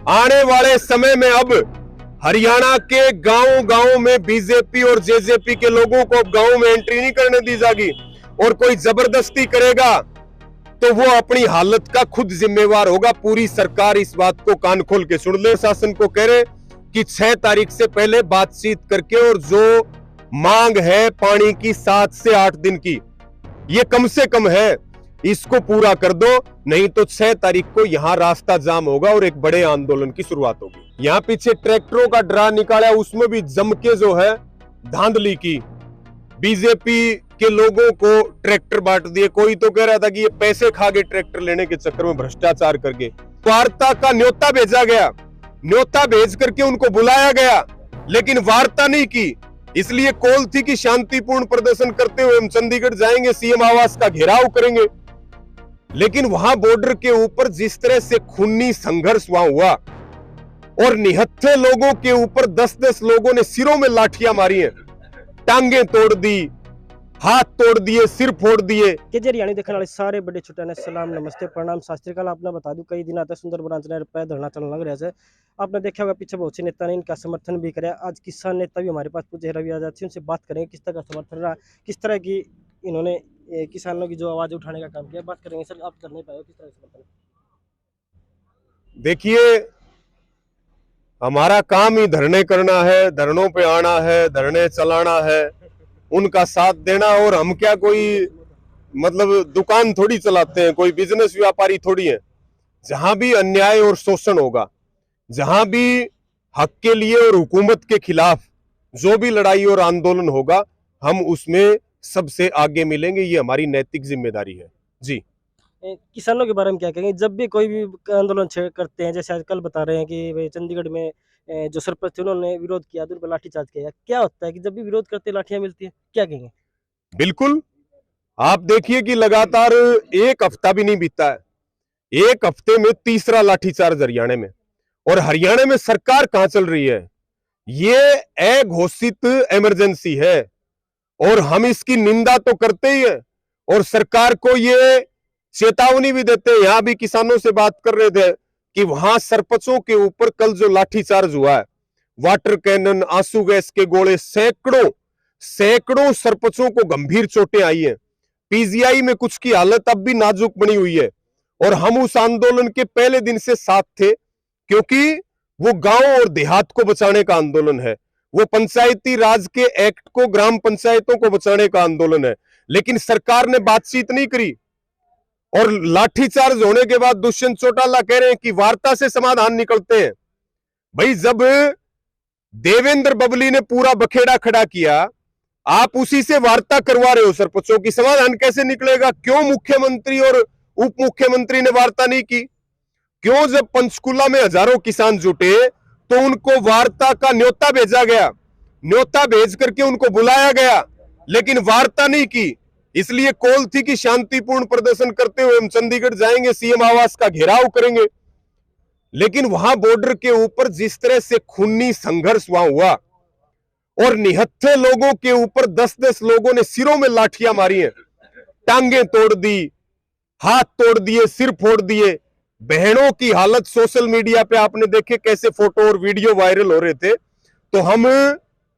आने वाले समय में अब हरियाणा के गांव गांव में बीजेपी और जेजेपी के लोगों को अब गांव में एंट्री नहीं करने दी जाएगी। और कोई जबरदस्ती करेगा तो वो अपनी हालत का खुद जिम्मेवार होगा। पूरी सरकार इस बात को कान खोल के सुन ले। शासन को कह रहे कि 6 तारीख से पहले बातचीत करके और जो मांग है पानी की 7 से 8 दिन की, ये कम से कम है, इसको पूरा कर दो, नहीं तो 6 तारीख को यहां रास्ता जाम होगा और एक बड़े आंदोलन की शुरुआत होगी। यहां पीछे ट्रैक्टरों का ड्रा निकाला, उसमें भी जम के जो है धांधली की, बीजेपी के लोगों को ट्रैक्टर बांट दिए। कोई तो कह रहा था कि ये पैसे खा गए ट्रैक्टर लेने के चक्कर में, भ्रष्टाचार करके। वार्ता का न्योता भेजा गया, न्योता भेज करके उनको बुलाया गया, लेकिन वार्ता नहीं की। इसलिए कॉल थी कि शांतिपूर्ण प्रदर्शन करते हुए हम चंडीगढ़ जाएंगे, सीएम आवास का घेराव करेंगे। लेकिन वहां बॉर्डर के ऊपर जिस तरह से खूनी संघर्ष वहां हुआ और निहत्थे लोगों के ऊपर 10-10 लोगों ने सिरों में लाठियां मारी हैं, टांगे तोड़ दी, हाथ तोड़ दिए, सिर फोड़ दिए। के हरियाणा देखने वाले सारे बड़े छोटे ने सलाम नमस्ते प्रणाम सत श्री अकाल। आपने बता दूं कई दिन आते सुंदर ब्रांच ने पे धरना चलने लग रहा है। आपने देखा होगा पीछे बहुत से नेता ने इनका समर्थन भी कराया। आज किसान नेता भी हमारे पास पूछे, रवि आजाद से, उनसे बात करेंगे किस तरह का समर्थन रहा, किस तरह की इन्होंने किसानों की जो आवाज उठाने का काम किया। बात करेंगे। सर आप कर नहीं पाए, किस तरह समर्थन? देखिए, हमारा काम ही धरने करना है, धरनों पे आना है, धरने चलाना है, उनका साथ देना। और हम क्या कोई मतलब दुकान थोड़ी चलाते हैं, कोई बिजनेस व्यापारी थोड़ी है। जहां भी अन्याय और शोषण होगा, जहां भी हक के लिए और हुकूमत के खिलाफ जो भी लड़ाई और आंदोलन होगा, हम उसमें सबसे आगे मिलेंगे। ये हमारी नैतिक जिम्मेदारी है। जी, किसानों के बारे में क्या कहेंगे? जब भी कोई भी आंदोलन करते हैं, जैसे आजकल बता रहे हैं कि भाई चंडीगढ़ में जो सरपंच थे उन्होंने विरोध किया, तो उन पर लाठीचार्ज किया, क्या होता है कि जब भी विरोध करते लाठियां मिलती है, क्या कहेंगे? बिल्कुल। आप देखिए कि लगातार एक हफ्ता भी नहीं बीता है, एक हफ्ते में तीसरा लाठीचार्ज हरियाणा में। और हरियाणा में सरकार कहां चल रही है? ये अघोषित इमरजेंसी है और हम इसकी निंदा तो करते ही है और सरकार को ये चेतावनी भी देते हैं। यहां भी किसानों से बात कर रहे थे कि वहां सरपंचों के ऊपर कल जो लाठीचार्ज हुआ है, वाटर कैनन, आंसू गैस के गोले, सैकड़ों सरपंचों को गंभीर चोटें आई हैं। पीजीआई में कुछ की हालत अब भी नाजुक बनी हुई है। और हम उस आंदोलन के पहले दिन से साथ थे, क्योंकि वो गांव और देहात को बचाने का आंदोलन है, वो पंचायती राज के एक्ट को, ग्राम पंचायतों को बचाने का आंदोलन है। लेकिन सरकार ने बातचीत नहीं करी और लाठीचार्ज होने के बाद दुष्यंत चौटाला कह रहे हैं कि वार्ता से समाधान निकलते हैं। भाई, जब देवेंद्र बबली ने पूरा बखेड़ा खड़ा किया, आप उसी से वार्ता करवा रहे हो सरपंचों की, समाधान कैसे निकलेगा? क्यों मुख्यमंत्री और उप मुख्यमंत्री ने वार्ता नहीं की? क्यों जब पंचकुला में हजारों किसान जुटे तो उनको वार्ता का न्योता भेजा गया, न्योता भेज करके उनको बुलाया गया, लेकिन वार्ता नहीं की। इसलिए कॉल थी कि शांतिपूर्ण प्रदर्शन करते हुए हम चंडीगढ़ जाएंगे, सीएम आवास का घेराव करेंगे। लेकिन वहां बॉर्डर के ऊपर जिस तरह से खूनी संघर्ष वहां हुआ और निहत्थे लोगों के ऊपर 10-10 लोगों ने सिरों में लाठियां मारी हैं, टांगे तोड़ दी, हाथ तोड़ दिए, सिर फोड़ दिए। बहनों की हालत सोशल मीडिया पे आपने देखे कैसे फोटो और वीडियो वायरल हो रहे थे। तो हम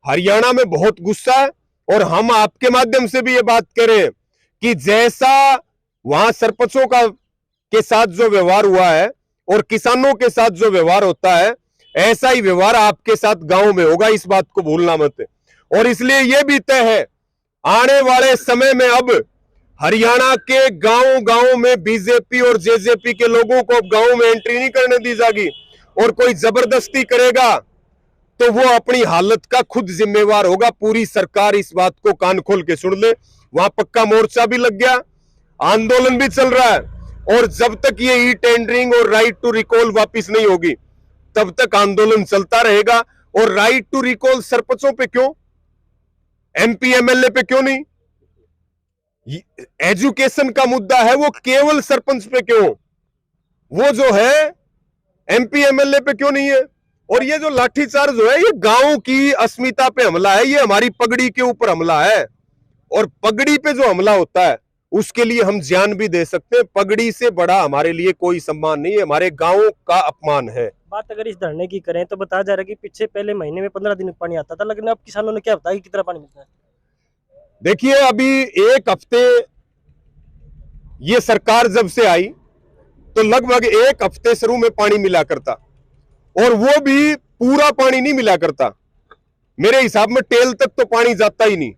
हरियाणा में बहुत गुस्सा है और हम आपके माध्यम से भी ये बात कह रहे हैं कि जैसा वहां सरपंचों का के साथ जो व्यवहार हुआ है और किसानों के साथ जो व्यवहार होता है, ऐसा ही व्यवहार आपके साथ गांव में होगा, इस बात को भूलना मत। और इसलिए यह भी तय है, आने वाले समय में अब हरियाणा के गांव गांव में बीजेपी और जेजेपी के लोगों को अब गांव में एंट्री नहीं करने दी जाएगी। और कोई जबरदस्ती करेगा तो वो अपनी हालत का खुद जिम्मेवार होगा। पूरी सरकार इस बात को कान खोल के सुन ले। वहां पक्का मोर्चा भी लग गया, आंदोलन भी चल रहा है। और जब तक ये ई टेंडरिंग और राइट टू रिकॉल वापिस नहीं होगी, तब तक आंदोलन चलता रहेगा। और राइट टू रिकॉल सरपंचों पे क्यों, एमपी एमएलए पे क्यों नहीं? एजुकेशन का मुद्दा है, वो केवल सरपंच पे क्यों, वो जो है एमपी एमएलए पे क्यों नहीं है? और ये जो लाठीचार्ज है, ये गांव की अस्मिता पे हमला है, ये हमारी पगड़ी के ऊपर हमला है। और पगड़ी पे जो हमला होता है उसके लिए हम जान भी दे सकते हैं। पगड़ी से बड़ा हमारे लिए कोई सम्मान नहीं है, हमारे गांव का अपमान है। बात अगर इस धरने की करें तो बताया जा रहा है कि पीछे पहले महीने में 15 दिन पानी आता था, लेकिन अब किसानों ने क्या बताया कि कितना पानी मिलता है? देखिए, अभी एक हफ्ते ये सरकार जब से आई तो लगभग एक हफ्ते शुरू में पानी मिला करता, और वो भी पूरा पानी नहीं मिला करता। मेरे हिसाब में टेल तक तो पानी जाता ही नहीं।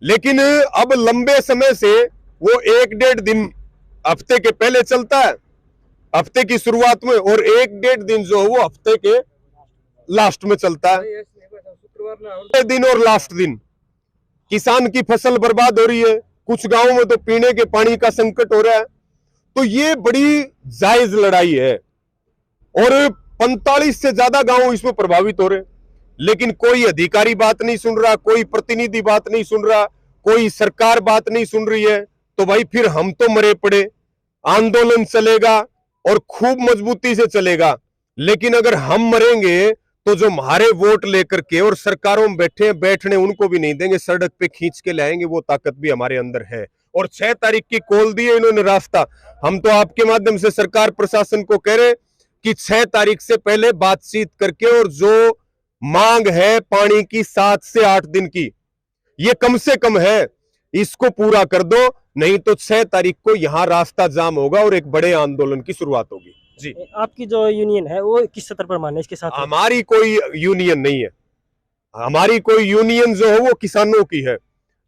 लेकिन अब लंबे समय से वो 1-1.5 दिन हफ्ते के पहले चलता है, हफ्ते की शुरुआत में, और 1-1.5 दिन जो है वो हफ्ते के लास्ट में चलता है। दिन और लास्ट दिन किसान की फसल बर्बाद हो रही है, कुछ गांवों में तो पीने के पानी का संकट हो रहा है। तो ये बड़ी जायज लड़ाई है, और 45 से ज्यादा गांव इसमें प्रभावित हो रहे हैं। लेकिन कोई अधिकारी बात नहीं सुन रहा, कोई प्रतिनिधि बात नहीं सुन रहा, कोई सरकार बात नहीं सुन रही है। तो भाई फिर हम तो मरे पड़े। आंदोलन चलेगा और खूब मजबूती से चलेगा, लेकिन अगर हम मरेंगे तो जो हमारे वोट लेकर के और सरकारों में बैठने उनको भी नहीं देंगे, सड़क पे खींच के लाएंगे। वो ताकत भी हमारे अंदर है। और 6 तारीख की खोल दी है इन्होंने रास्ता। हम तो आपके माध्यम से सरकार प्रशासन को कह रहे कि 6 तारीख से पहले बातचीत करके, और जो मांग है पानी की 7 से 8 दिन की, ये कम से कम है, इसको पूरा कर दो। नहीं तो 6 तारीख को यहां रास्ता जाम होगा और एक बड़े आंदोलन की शुरुआत होगी। जी, आपकी जो यूनियन है वो किस स्तर पर मान्य है इसके साथ? हमारी कोई यूनियन नहीं है। हमारी कोई यूनियन जो है वो किसानों की है,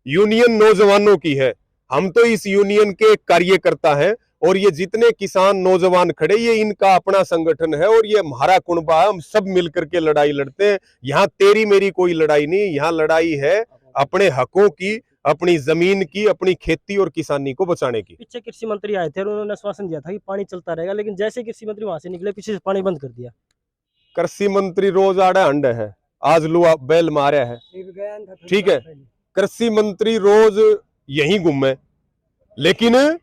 यूनियन नौजवानों की है। हम तो इस यूनियन के कार्यकर्ता हैं, और ये जितने किसान नौजवान खड़े, ये इनका अपना संगठन है, और ये हमारा कुनबा है। हम सब मिलकर के लड़ाई लड़ते हैं। यहाँ तेरी मेरी कोई लड़ाई नहीं, यहाँ लड़ाई है अपने हकों की, अपनी जमीन की, अपनी खेती और किसानी को बचाने की। पीछे कृषि मंत्री आए थे और उन्होंने आश्वासन दिया था कि पानी चलता रहेगा, लेकिन जैसे कृषि मंत्री वहां से निकले पीछे से पानी बंद कर दिया। कृषि मंत्री रोज आड़ा अंड है, आज लुआ बैल मारा है, ठीक है। कृषि मंत्री रोज यहीं घूमे, लेकिन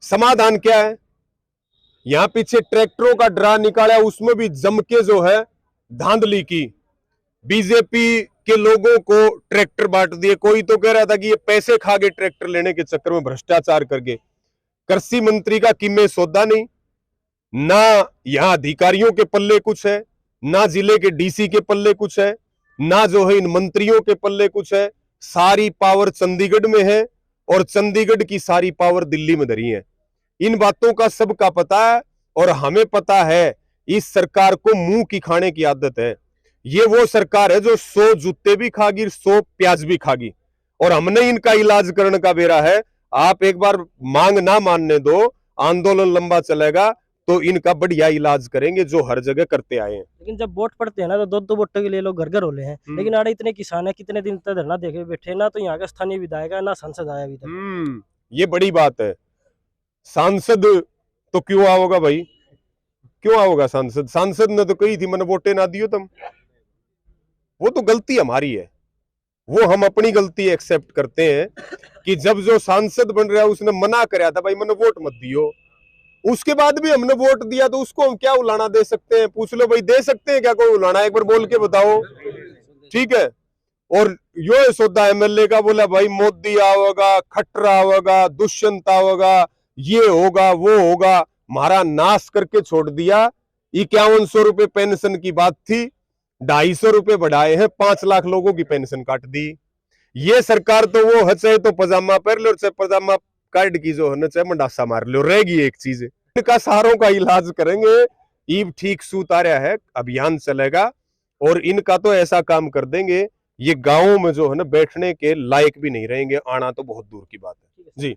समाधान क्या है? यहां पीछे ट्रैक्टरों का ड्रा निकाला, उसमें भी जम के जो है धांधली की। बीजेपी के लोगों को ट्रैक्टर बांट दिए। कोई तो कह रहा था कि ये पैसे खा गए ट्रैक्टर लेने के चक्कर में, भ्रष्टाचार करके। कृषि मंत्री का कीमे सौदा नहीं, ना यहां अधिकारियों के पल्ले कुछ है, ना जिले के डीसी के पल्ले कुछ है, ना जो है इन मंत्रियों के पल्ले कुछ है। सारी पावर चंडीगढ़ में है, और चंडीगढ़ की सारी पावर दिल्ली में धरी है। इन बातों का सबका पता है, और हमें पता है इस सरकार को मुंह की खाने की आदत है। ये वो सरकार है जो 100 जूते भी खागी, 100 प्याज भी खागी, और हमने इनका इलाज करने का बेरा है। आप एक बार मांग ना मानने दो, आंदोलन लंबा चलेगा तो इनका बढ़िया इलाज करेंगे, जो हर जगह करते आए हैं। लेकिन जब वोट पड़ते हैं ना, तो 2-2 वोटों के लिए लोग घर घर होले हैं। लेकिन आड़े इतने किसान है, कितने दिन तक धरना देखे बैठे, ना तो यहाँ का स्थानीय विधायक है, ना सांसद आया अभी तक। ये बड़ी बात है। सांसद तो क्यों आओगा भाई, क्यों आओगा सांसद? सांसद ने तो कही थी मैंने वोटे ना दियो तुम। वो तो गलती हमारी है, वो हम अपनी गलती एक्सेप्ट करते हैं कि जब जो सांसद बन रहा है उसने मना कराया था भाई मैंने वोट मत दियो, उसके बाद भी हमने वोट दिया, तो उसको हम क्या उलाना दे सकते हैं? पूछ लो भाई, दे सकते हैं क्या कोई उलाना? एक बार बोल के बताओ, ठीक है। और यो सौदा एमएलए का बोला भाई मोदी आओगा, खट्टर आओगा, दुष्यंत आओगा, ये होगा वो होगा, हमारा नाश करके छोड़ दिया। 5100 रुपए पेंशन की बात थी, 250 रुपए बढ़ाए हैं, 5 लाख लोगों की पेंशन काट दी। ये सरकार तो वो है, चाहे तो पजामा पहन लो, चाहे पजामा काट की जो है, चाहे मंडासा मार लो, रहेगी एक चीज, इनका सारों का इलाज करेंगे। ईब ठीक सूत आ रहा है, अभियान चलेगा, और इनका तो ऐसा काम कर देंगे ये गांवों में जो है ना बैठने के लायक भी नहीं रहेंगे, आना तो बहुत दूर की बात है। जी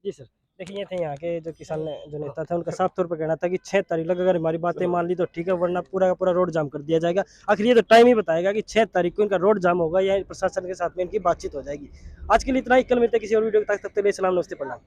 जी सर, देखिए ये थे यहाँ के जो किसान जो नेता था, उनका साफ तौर पर कहना था कि 6 तारीख लग अगर हमारी बातें मान ली तो ठीक है, वरना पूरा का पूरा रोड जाम कर दिया जाएगा। आखिर ये तो टाइम ही बताएगा कि 6 तारीख को इनका रोड जाम होगा या प्रशासन के साथ में इनकी बातचीत हो जाएगी। आज के लिए इतना ही, कल मिलते हैं किसी और वीडियो के तक, तब तक के लिए सलाम, नमस्ते, प्रणाम।